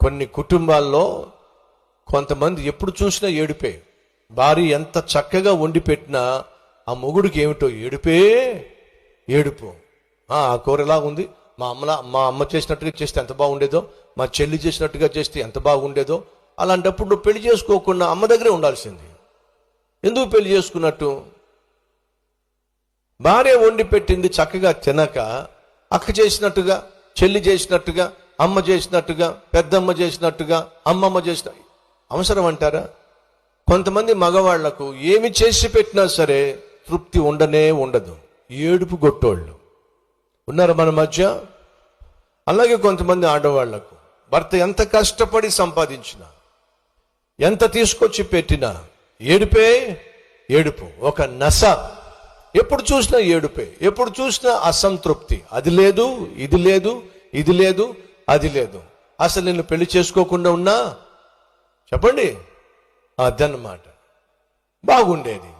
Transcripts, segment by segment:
కొన్ని కుటుంబాల్లో కొంతమంది ఎప్పుడు చూసినా ఏడుపే. భార్య ఎంత చక్కగా వండి పెట్టినా ఆ మొగుడికి ఏమిటో ఏడుపే ఏడుపు. ఆ కూర ఎలా ఉంది, మా అమ్మ చేసినట్టుగా చేస్తే ఎంత బాగుండేదో, మా చెల్లి చేసినట్టుగా చేస్తే ఎంత బాగుండేదో. అలాంటప్పుడు నువ్వు పెళ్లి చేసుకోకుండా అమ్మ దగ్గరే ఉండాల్సింది. ఎందుకు పెళ్లి చేసుకున్నట్టు? భార్య వండి పెట్టింది చక్కగా తినక అక్క చేసినట్టుగా, చెల్లి చేసినట్టుగా, అమ్మ చేసినట్టుగా, పెద్దమ్మ చేసినట్టుగా, అమ్మమ్మ చేసిన అవసరం అంటారా? కొంతమంది మగవాళ్లకు ఏమి చేసి పెట్టినా సరే తృప్తి ఉండనే ఉండదు. ఏడుపు గొట్టోళ్ళు ఉన్నారు మన మధ్య. అలాగే కొంతమంది ఆడవాళ్లకు భర్త ఎంత కష్టపడి సంపాదించినా, ఎంత తీసుకొచ్చి పెట్టినా ఏడుపే ఏడుపు. ఒక నస. ఎప్పుడు చూసినా ఏడుపే, ఎప్పుడు చూసినా అసంతృప్తి. అది లేదు, ఇది లేదు, ఇది లేదు, అది లేదు. అసలు నిన్ను పెళ్లి చేసుకోకుండా ఉన్నా చెప్పండి, అదన్నమాట బాగుండేది.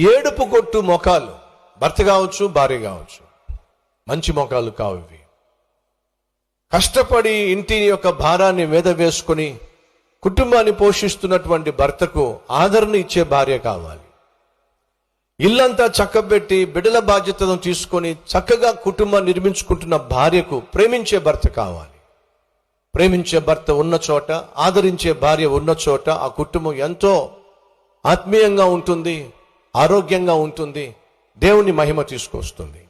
ఏడుపు కొట్టు మొఖాలు భర్త కావచ్చు, భార్య కావచ్చు, మంచి మొఖాలు కావు ఇవి. కష్టపడి ఇంటి యొక్క భారాన్ని మీద వేసుకొని కుటుంబాన్ని పోషిస్తున్నటువంటి భర్తకు ఆదరణ ఇచ్చే భార్య కావాలి. ఇల్లంతా చక్కబెట్టి బిడ్డల బాధ్యతను తీసుకొని చక్కగా కుటుంబాన్ని నిర్మించుకుంటున్న భార్యకు ప్రేమించే భర్త కావాలి. ప్రేమించే భర్త ఉన్న చోట, ఆదరించే భార్య ఉన్న చోట ఆ కుటుంబం ఎంతో ఆత్మీయంగా ఉంటుంది, ఆరోగ్యంగా ఉంటుంది, దేవుని మహిమ తీసుకొస్తుంది.